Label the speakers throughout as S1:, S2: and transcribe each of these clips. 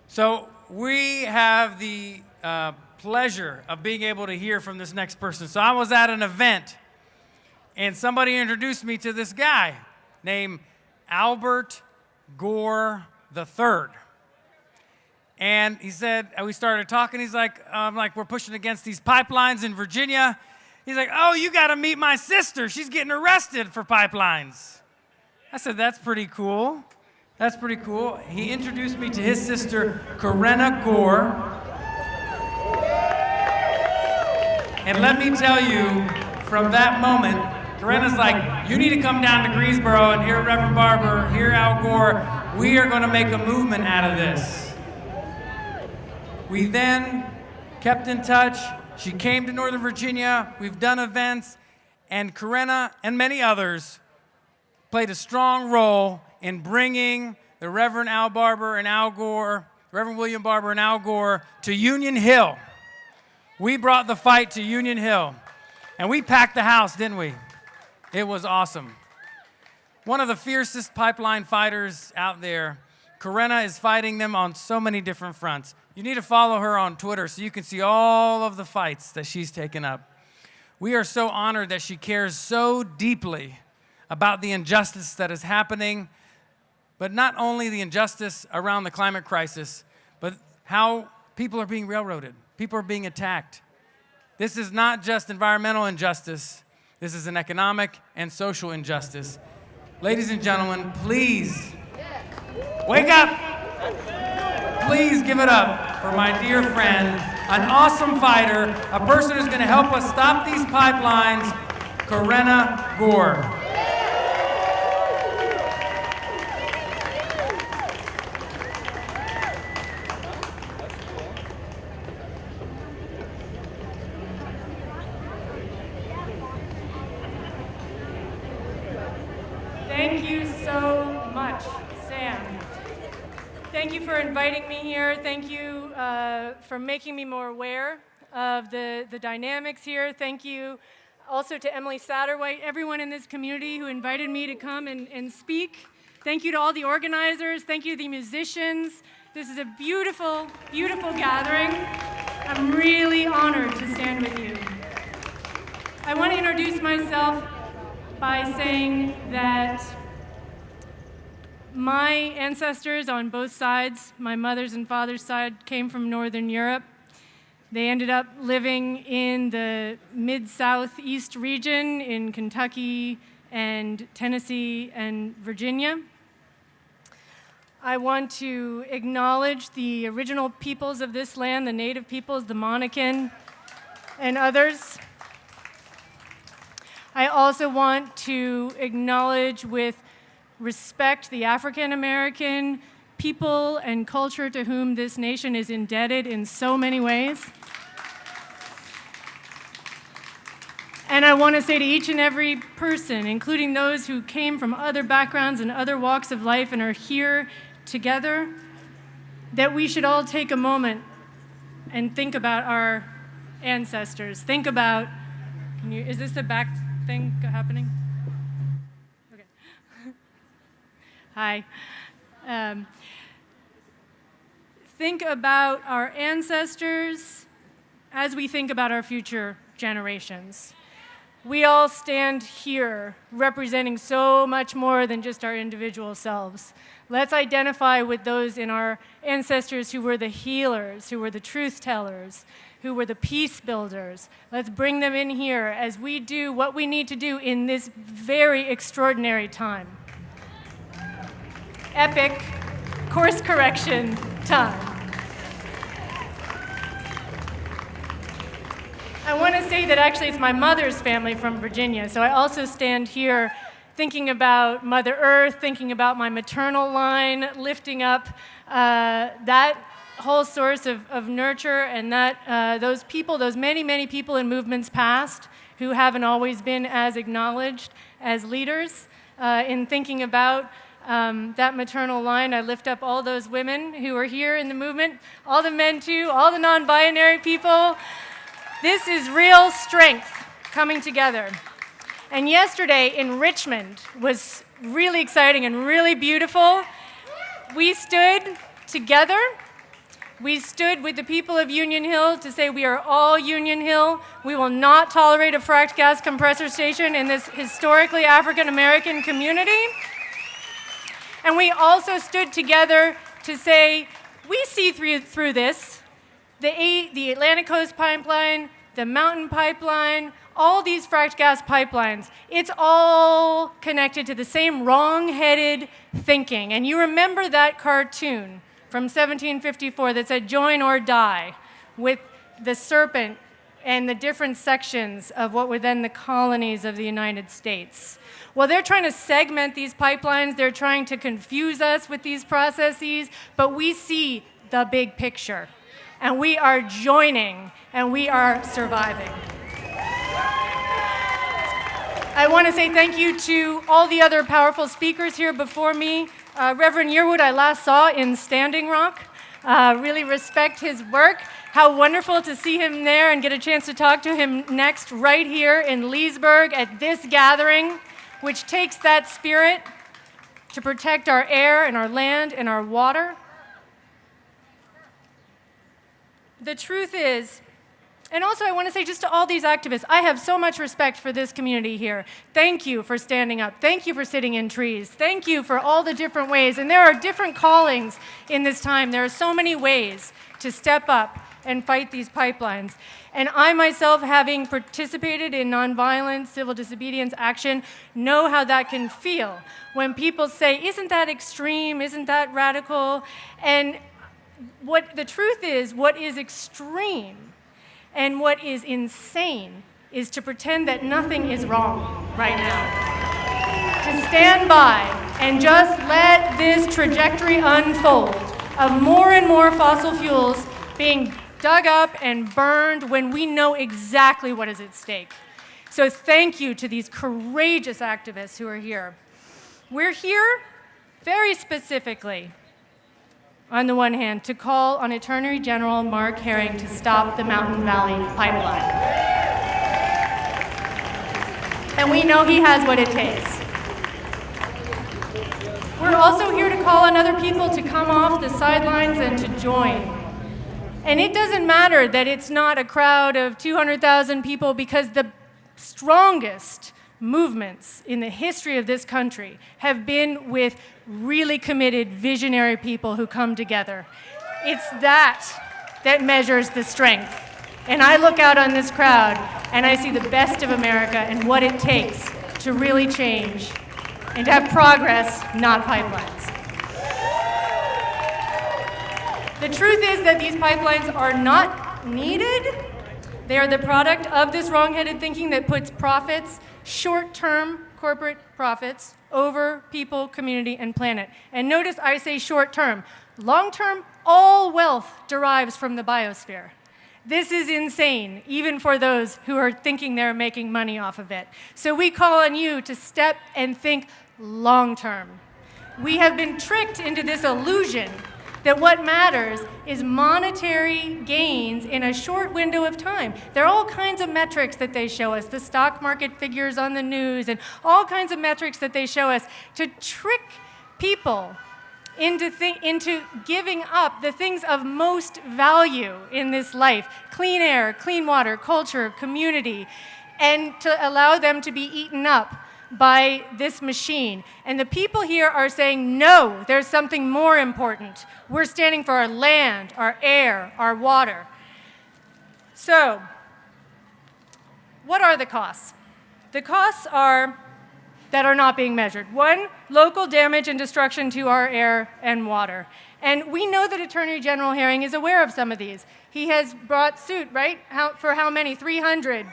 S1: So we have the pleasure of being able to hear from this next person. So I was at an event, and somebody introduced me to this guy named Albert Gore III. And he said, we started talking, he's like, we're pushing against these pipelines in Virginia. He's like, oh, you got to meet my sister. She's getting arrested for pipelines. I said, that's pretty cool. That's pretty cool. He introduced me to his sister, Karenna Gore. And let me tell you, from that moment, Karenna's like, you need to come down to Greensboro and hear Reverend Barber, hear Al Gore. We are going to make a movement out of this. We then kept in touch. She came to Northern Virginia. We've done events. And Karenna and many others played a strong role in bringing the Reverend Al Barber and Al Gore, Reverend William Barber and Al Gore, to Union Hill. We brought the fight to Union Hill. And we packed the house, didn't we? It was awesome. One of the fiercest pipeline fighters out there. Karenna is fighting them on so many different fronts. You need to follow her on Twitter so you can see all of the fights that she's taken up. We are so honored that she cares so deeply about the injustice that is happening, but not only the injustice around the climate crisis, but how people are being railroaded, people are being attacked. This is not just environmental injustice, this is an economic and social injustice. Ladies and gentlemen, please, wake up! Please give it up for my dear friend, an awesome fighter, a person who's going to help us stop these pipelines, Karenna Gore.
S2: Thank you so much, Sam. Thank you for inviting me here. Thank you for making me more aware of the dynamics here. Thank you also to Emily Satterwhite, everyone in this community who invited me to come and speak. Thank you to all the organizers. Thank you to the musicians. This is a beautiful, beautiful gathering. I'm really honored to stand with you. I want to introduce myself by saying that my ancestors on both sides, my mother's and father's side, came from Northern Europe. They ended up living in the mid-southeast region in Kentucky and Tennessee and Virginia. I want to acknowledge the original peoples of this land, the native peoples, the Monacan, and others. I also want to acknowledge with respect the African American people and culture to whom this nation is indebted in so many ways. And I want to say to each and every person, including those who came from other backgrounds and other walks of life and are here together, that we should all take a moment and think about our ancestors. Think about, is this the back thing happening? Hi. Think about our ancestors as we think about our future generations. We all stand here representing so much more than just our individual selves. Let's identify with those in our ancestors who were the healers, who were the truth tellers, who were the peace builders. Let's bring them in here as we do what we need to do in this very extraordinary time. Epic course correction time. I want to say that actually it's my mother's family from Virginia, so I also stand here thinking about Mother Earth, thinking about my maternal line, lifting up that whole source of nurture and that those people, those many, many people in movements past who haven't always been as acknowledged as leaders. In thinking about that maternal line, I lift up all those women who are here in the movement, all the men too, all the non-binary people. This is real strength coming together. And yesterday in Richmond was really exciting and really beautiful. We stood together We stood with the people of Union Hill to say we are all Union Hill. We will not tolerate a fracked gas compressor station in this historically African American community. And we also stood together to say we see through this. The Atlantic Coast Pipeline, the Mountain Pipeline, all these fracked gas pipelines, it's all connected to the same wrong-headed thinking. And you remember that cartoon from 1754 that said, "Join or die," with the serpent and the different sections of what were then the colonies of the United States. Well, they're trying to segment these pipelines. They're trying to confuse us with these processes, but we see the big picture, and we are joining, and we are surviving. I want to say thank you to all the other powerful speakers here before me. Reverend Yearwood I last saw in Standing Rock. Really respect his work. How wonderful to see him there and get a chance to talk to him next right here in Leesburg at this gathering, which takes that spirit to protect our air and our land and our water. The truth is, and also I want to say just to all these activists, I have so much respect for this community here. Thank you for standing up. Thank you for sitting in trees. Thank you for all the different ways. And there are different callings in this time. There are so many ways to step up and fight these pipelines. And I myself, having participated in nonviolent civil disobedience action, know how that can feel when people say, "Isn't that extreme? Isn't that radical?" And what the truth is, what is extreme and what is insane is to pretend that nothing is wrong right now. To stand by and just let this trajectory unfold of more and more fossil fuels being dug up and burned when we know exactly what is at stake. So thank you to these courageous activists who are here. We're here very specifically, on the one hand, to call on Attorney General Mark Herring to stop the Mountain Valley Pipeline. And we know he has what it takes. We're also here to call on other people to come off the sidelines and to join. And it doesn't matter that it's not a crowd of 200,000 people, because the strongest movements in the history of this country have been with really committed, visionary people who come together. It's that measures the strength. And I look out on this crowd and I see the best of America and what it takes to really change and to have progress, not pipelines. The truth is that these pipelines are not needed. They are the product of this wrong-headed thinking that puts profits, short-term corporate profits, over people, community, and planet. And notice I say short-term. Long-term, all wealth derives from the biosphere. This is insane, even for those who are thinking they're making money off of it. So we call on you to step and think long-term. We have been tricked into this illusion that what matters is monetary gains in a short window of time. There are all kinds of metrics that they show us, the stock market figures on the news, and all kinds of metrics that they show us to trick people into giving up the things of most value in this life: clean air, clean water, culture, community, and to allow them to be eaten up by this machine. And the people here are saying, no, there's something more important. We're standing for our land, our air, our water. So, what are the costs? The costs that are not being measured. One, local damage and destruction to our air and water. And we know that Attorney General Herring is aware of some of these. He has brought suit, right? For how many? 300.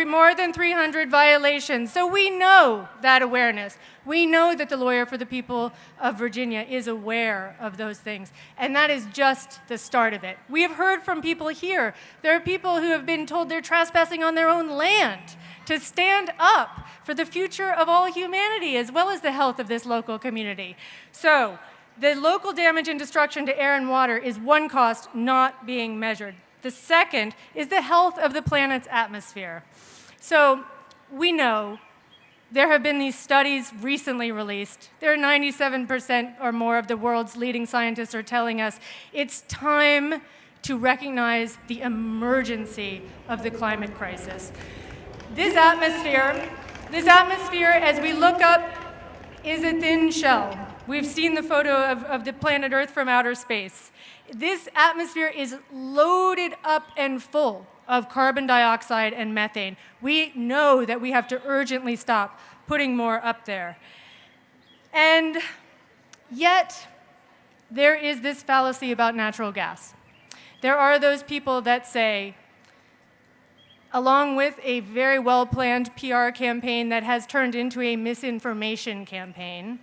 S2: More than 300 violations. So we know that awareness. We know that the lawyer for the people of Virginia is aware of those things. And that is just the start of it. We have heard from people here. There are people who have been told they're trespassing on their own land to stand up for the future of all humanity, as well as the health of this local community. So the local damage and destruction to air and water is one cost not being measured. The second is the health of the planet's atmosphere. So we know There have been these studies recently released. There are 97% or more of the world's leading scientists are telling us it's time to recognize the emergency of the climate crisis. This atmosphere, as we look up, is a thin shell. We've seen the photo of the planet Earth from outer space. This atmosphere is loaded up and full of carbon dioxide and methane. We know that we have to urgently stop putting more up there. And yet, there is this fallacy about natural gas. There are those people that say, along with a very well-planned PR campaign that has turned into a misinformation campaign,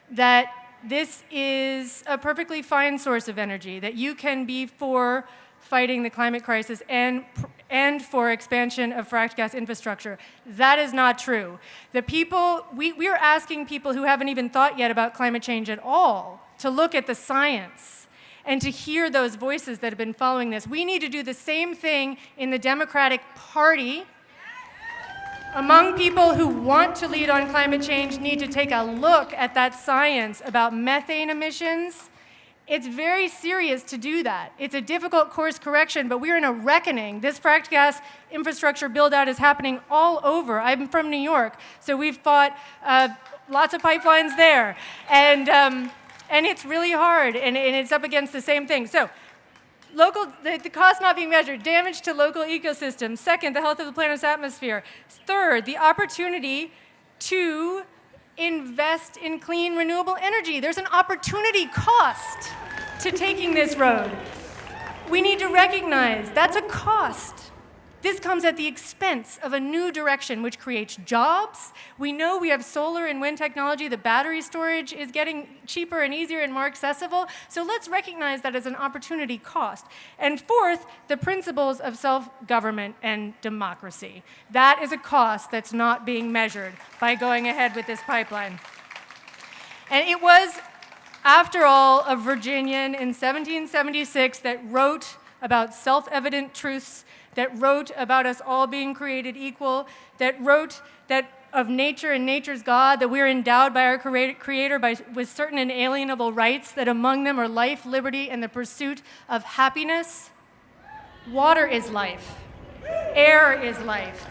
S2: that this is a perfectly fine source of energy, that you can be for fighting the climate crisis and for expansion of fracked gas infrastructure. That is not true. The people, we are asking people who haven't even thought yet about climate change at all to look at the science and to hear those voices that have been following this. We need to do the same thing in the Democratic Party. Among people who want to lead on climate change need to take a look at that science about methane emissions. It's very serious to do that. It's a difficult course correction, but we're in a reckoning. This fracked gas infrastructure build-out is happening all over. I'm from New York, so we've fought lots of pipelines there. And it's really hard, and it's up against the same thing. So the cost not being measured, damage to local ecosystems. Second, the health of the planet's atmosphere. Third, the opportunity to invest in clean, renewable energy. There's an opportunity cost to taking this road. We need to recognize that's a cost. This comes at the expense of a new direction which creates jobs. We know we have solar and wind technology. The battery storage is getting cheaper and easier and more accessible. So let's recognize that as an opportunity cost. And fourth, the principles of self-government and democracy. That is a cost that's not being measured by going ahead with this pipeline. And it was, after all, a Virginian in 1776 that wrote about self-evident truths, that wrote about us all being created equal, that wrote that of nature and nature's God, that we are endowed by our Creator with certain inalienable rights, that among them are life, liberty, and the pursuit of happiness. Water is life. Air is life.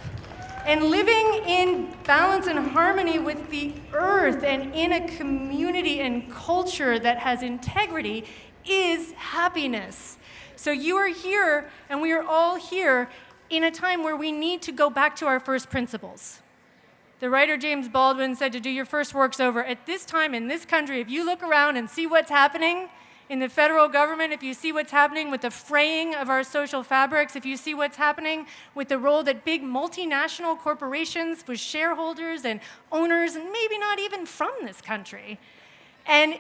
S2: And living in balance and harmony with the earth and in a community and culture that has integrity is happiness. So you are here, and we are all here in a time where we need to go back to our first principles. The writer James Baldwin said to do your first works over. At this time in this country, if you look around and see what's happening in the federal government, if you see what's happening with the fraying of our social fabrics, if you see what's happening with the role that big multinational corporations with shareholders and owners, and maybe not even from this country, and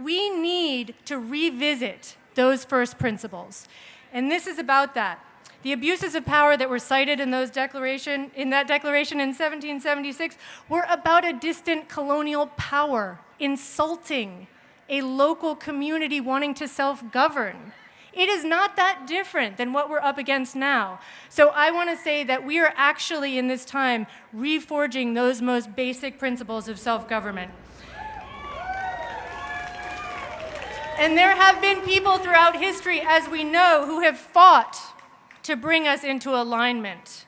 S2: we need to revisit those first principles. And this is about that. The abuses of power that were cited in that declaration in 1776 were about a distant colonial power insulting a local community wanting to self-govern. It is not that different than what we're up against now. So I want to say that we are actually in this time reforging those most basic principles of self-government. And there have been people throughout history, as we know, who have fought to bring us into alignment.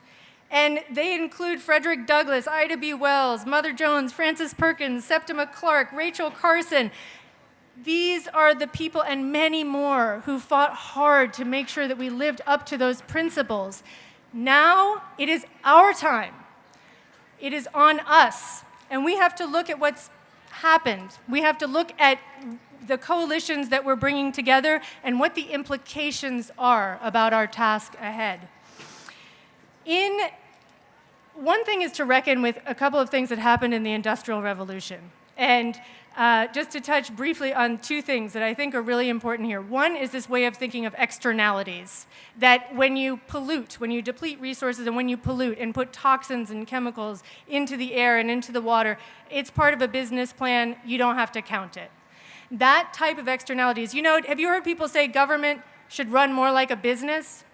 S2: And they include Frederick Douglass, Ida B. Wells, Mother Jones, Frances Perkins, Septima Clark, Rachel Carson. These are the people and many more who fought hard to make sure that we lived up to those principles. Now it is our time. It is on us. And we have to look at what's happened. We have to look at the coalitions that we're bringing together and what the implications are about our task ahead. One thing is to reckon with a couple of things that happened in the Industrial Revolution. And just to touch briefly on two things that I think are really important here. One is this way of thinking of externalities, that when you pollute, when you deplete resources and when you pollute and put toxins and chemicals into the air and into the water, it's part of a business plan, you don't have to count it. That type of externalities. You know, have you heard people say government should run more like a business?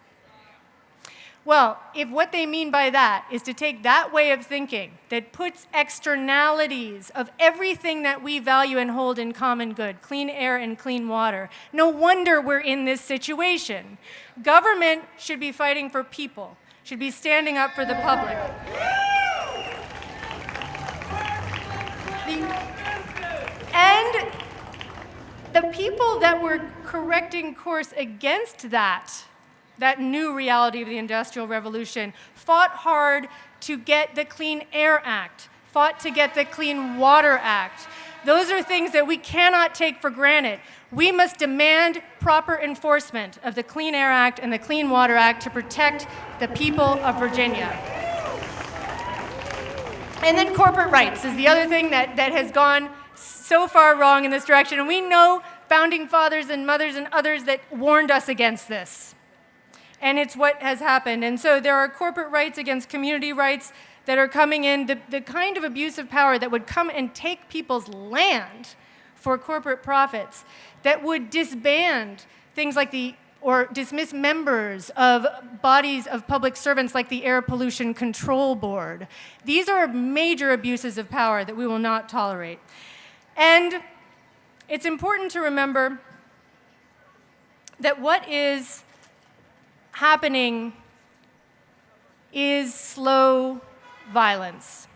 S2: Well, if what they mean by that is to take that way of thinking that puts externalities of everything that we value and hold in common good, clean air and clean water, no wonder we're in this situation. Government should be fighting for people, should be standing up for the public. And the people that were correcting course against that new reality of the Industrial Revolution, fought hard to get the Clean Air Act, fought to get the Clean Water Act. Those are things that we cannot take for granted. We must demand proper enforcement of the Clean Air Act and the Clean Water Act to protect the people of Virginia. And then corporate rights is the other thing that has gone so far wrong in this direction. And we know founding fathers and mothers and others that warned us against this. And it's what has happened. And so there are corporate rights against community rights that are coming in, the kind of abuse of power that would come and take people's land for corporate profits, that would disband things like or dismiss members of bodies of public servants like the Air Pollution Control Board. These are major abuses of power that we will not tolerate. And it's important to remember that what is happening is slow violence.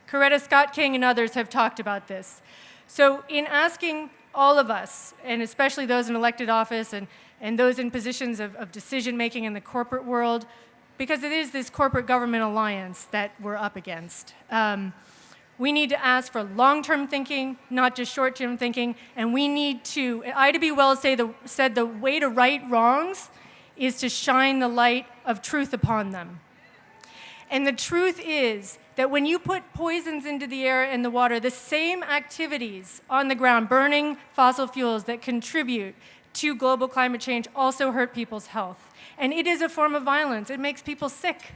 S2: Coretta Scott King and others have talked about this. So in asking all of us, and especially those in elected office and those in positions of decision-making in the corporate world, because it is this corporate government alliance that we're up against, we need to ask for long-term thinking, not just short-term thinking, and we need to, Ida B. Wells said the way to right wrongs is to shine the light of truth upon them. And the truth is that when you put poisons into the air and the water, the same activities on the ground, burning fossil fuels that contribute to global climate change, also hurt people's health. And it is a form of violence. It makes people sick.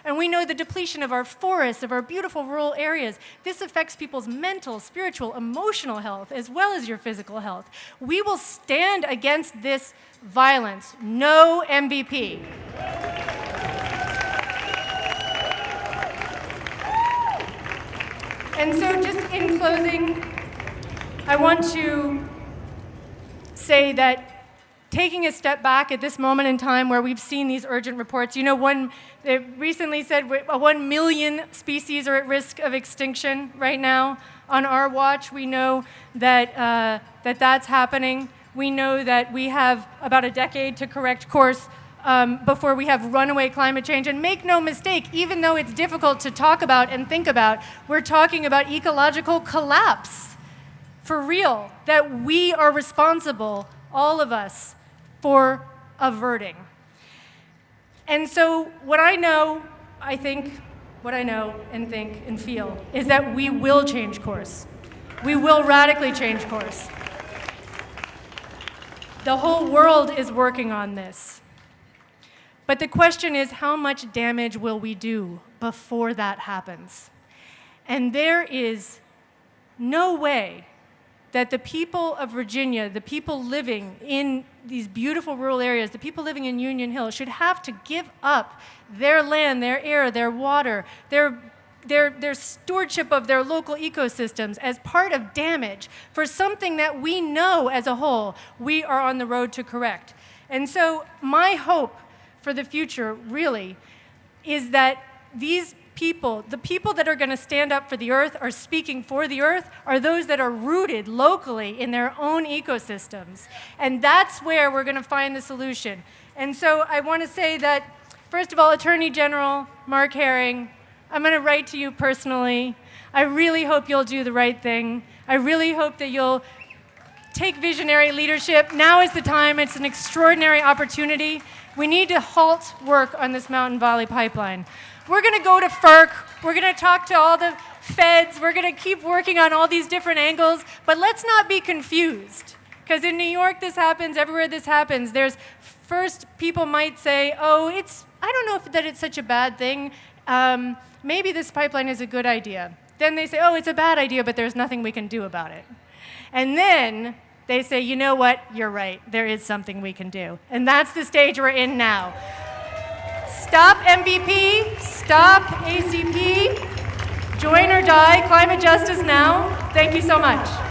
S2: And we know the depletion of our forests, of our beautiful rural areas. This affects people's mental, spiritual, emotional health, as well as your physical health. We will stand against this violence. No MVP. And so just in closing, I want to say that taking a step back at this moment in time where we've seen these urgent reports, they recently said 1 million species are at risk of extinction right now. On our watch, we know that that's happening. We know that we have about a decade to correct course before we have runaway climate change. And make no mistake, even though it's difficult to talk about and think about, we're talking about ecological collapse for real, that we are responsible, all of us, for averting. And so what I know and think and feel is that we will change course. We will radically change course. The whole world is working on this. But the question is, how much damage will we do before that happens? And there is no way that the people of Virginia, the people living in these beautiful rural areas, the people living in Union Hill, should have to give up their land, their air, their water, their stewardship of their local ecosystems as part of damage for something that we know as a whole we are on the road to correct. And so my hope for the future, really, is that these people, the people that are going to stand up for the earth, are speaking for the earth, are those that are rooted locally in their own ecosystems. And that's where we're going to find the solution. And so I want to say that, first of all, Attorney General Mark Herring, I'm going to write to you personally. I really hope you'll do the right thing. I really hope that you'll take visionary leadership. Now is the time. It's an extraordinary opportunity. We need to halt work on this Mountain Valley Pipeline. We're going to go to FERC. We're going to talk to all the feds. We're going to keep working on all these different angles. But let's not be confused. Because in New York this happens, everywhere this happens. First, people might say, I don't know that it's such a bad thing. Maybe this pipeline is a good idea. Then they say, it's a bad idea, but there's nothing we can do about it. And then they say, you know what, you're right, there is something we can do. And that's the stage we're in now. Stop MVP, stop ACP, join or die, climate justice now. Thank you so much.